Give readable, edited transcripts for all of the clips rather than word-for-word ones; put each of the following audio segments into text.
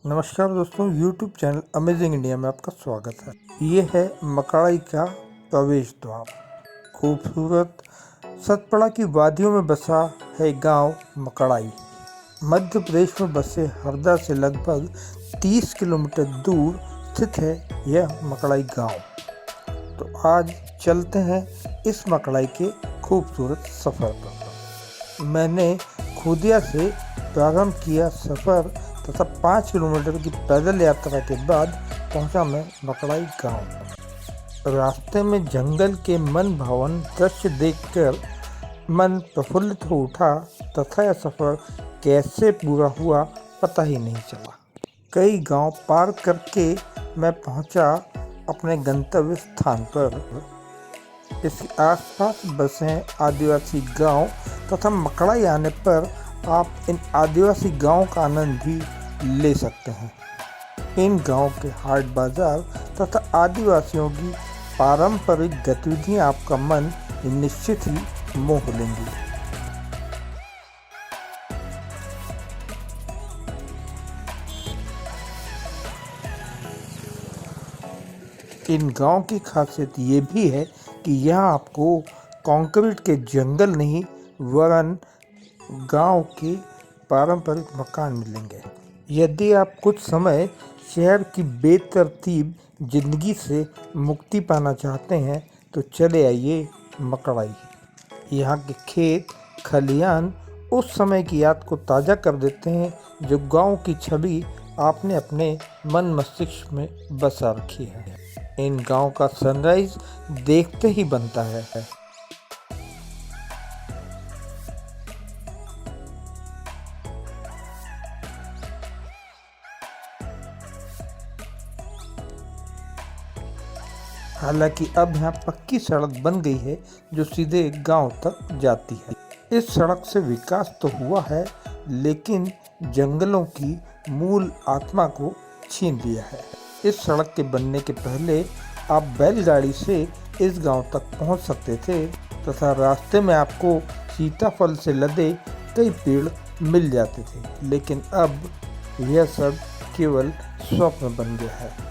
नमस्कार दोस्तों, YouTube channel amazing India में आपका स्वागत है। ये है मकड़ाई का प्रवेश द्वार। खूबसूरत सतपड़ा की वादियों में बसा है गांव मकड़ाई। मध्य प्रदेश में बसे हरदा से लगभग 30 किलोमीटर दूर स्थित है यह मकड़ाई गांव। तो आज चलते हैं इस मकड़ाई के खूबसूरत सफ़र पर। मैंने खूदिया से प्रारंभ किया सफ़र तथा 5 किलोमीटर की पैदल यात्रा के बाद पहुंचा मैं मकड़ाई गांव। रास्ते में जंगल के मन भावन दृश्य देखकर मन प्रफुल्लित हो उठा तथा यह सफ़र कैसे पूरा हुआ पता ही नहीं चला। कई गांव पार करके मैं पहुंचा अपने गंतव्य स्थान पर। इसके आसपास बसे आदिवासी गांव तथा मकड़ाई आने पर आप इन आदिवासी गांवों का आनंद भी ले सकते हैं। इन गांव के हाट बाजार तथा आदिवासियों की पारंपरिक गतिविधियां आपका मन निश्चित ही मोह लेंगी। इन गांव की खासियत ये भी है कि यहाँ आपको कंक्रीट के जंगल नहीं वरन गांव के पारंपरिक मकान मिलेंगे। यदि आप कुछ समय शहर की बेतरतीब जिंदगी से मुक्ति पाना चाहते हैं तो चले आइए मकड़ाई। यहाँ के खेत खलियान उस समय की याद को ताज़ा कर देते हैं जो गांव की छवि आपने अपने मन मस्तिष्क में बसा रखी है। इन गांव का सनराइज देखते ही बनता है। हालांकि अब यहाँ पक्की सड़क बन गई है जो सीधे गांव तक जाती है। इस सड़क से विकास तो हुआ है लेकिन जंगलों की मूल आत्मा को छीन लिया है। इस सड़क के बनने के पहले आप बैलगाड़ी से इस गांव तक पहुंच सकते थे तथा रास्ते में आपको सीताफल से लदे कई पेड़ मिल जाते थे, लेकिन अब यह सब केवल स्वप्न बन गया है।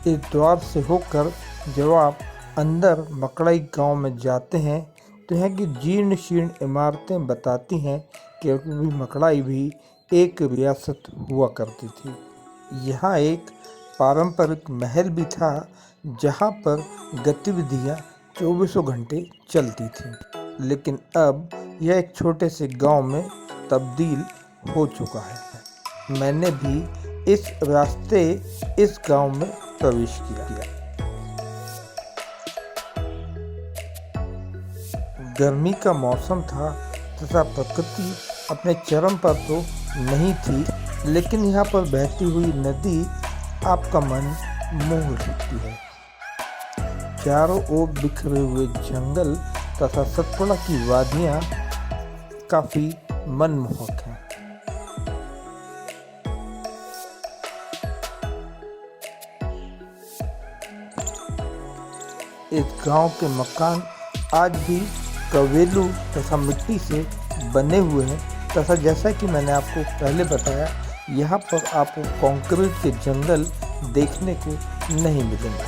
इस द्वार से होकर जब आप अंदर मकड़ाई गांव में जाते हैं तो यहाँ की जीर्ण शीर्ण इमारतें बताती हैं कि अभी मकड़ाई भी एक रियासत हुआ करती थी। यहाँ एक पारंपरिक महल भी था जहाँ पर गतिविधियाँ 24 घंटे चलती थीं, लेकिन अब यह एक छोटे से गांव में तब्दील हो चुका है। मैंने भी इस रास्ते इस गांव में प्रवेश किया। गर्मी का मौसम था तथा प्रकृति अपने चरम पर तो नहीं थी, लेकिन यहाँ पर बहती हुई नदी आपका मन मोह लेती है। चारों ओर बिखरे हुए जंगल तथा सतपुड़ा की वादियाँ काफ़ी मनमोहक हैं। इस गांव के मकान आज भी कवेलू तथा मिट्टी से बने हुए हैं तथा जैसा कि मैंने आपको पहले बताया, यहाँ पर आपको कंक्रीट के जंगल देखने को नहीं मिलेंगे।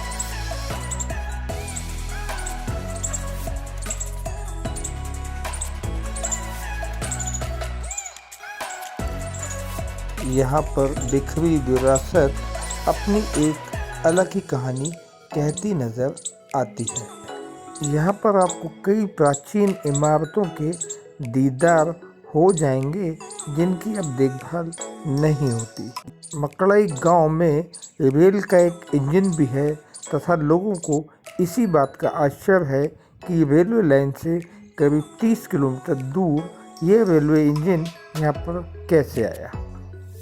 यहाँ पर बिखरी विरासत अपनी एक अलग ही कहानी कहती नजर आती है। यहाँ पर आपको कई प्राचीन इमारतों के दीदार हो जाएंगे जिनकी अब देखभाल नहीं होती। मकड़ाई गांव में रेल का एक इंजन भी है तथा लोगों को इसी बात का आश्चर्य है कि रेलवे लाइन से करीब 30 किलोमीटर दूर ये रेलवे इंजन यहाँ पर कैसे आया।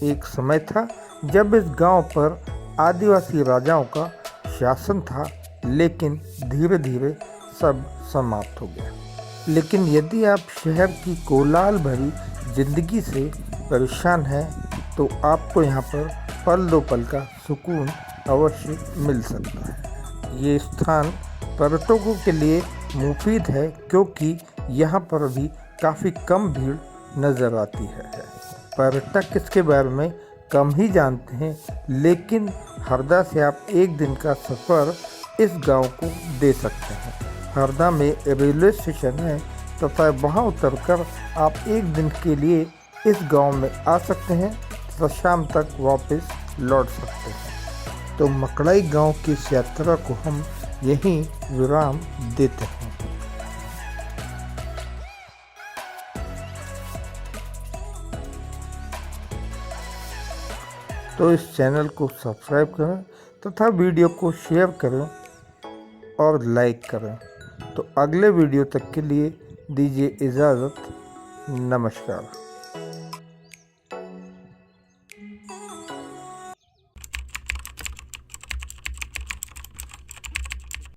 एक समय था जब इस गांव पर आदिवासी राजाओं का शासन था, लेकिन धीरे धीरे सब समाप्त हो गया। लेकिन यदि आप शहर की कोलाहल भरी जिंदगी से परेशान हैं तो आपको यहाँ पर पल दो पल का सुकून अवश्य मिल सकता है। ये स्थान पर्यटकों के लिए मुफीद है क्योंकि यहाँ पर भी काफ़ी कम भीड़ नज़र आती है। पर्यटक इसके बारे में कम ही जानते हैं, लेकिन हरदा से आप एक दिन का सफ़र इस गांव को दे सकते हैं। हरदा में रेलवे स्टेशन है तथा वहां उतरकर आप एक दिन के लिए इस गांव में आ सकते हैं तथा शाम तक वापस लौट सकते हैं। तो मकड़ाई गांव की इस यात्रा को हम यहीं विराम देते हैं। तो इस चैनल को सब्सक्राइब करें तथा वीडियो को शेयर करें और लाइक करें। तो अगले वीडियो तक के लिए दीजिए इजाज़त। नमस्कार।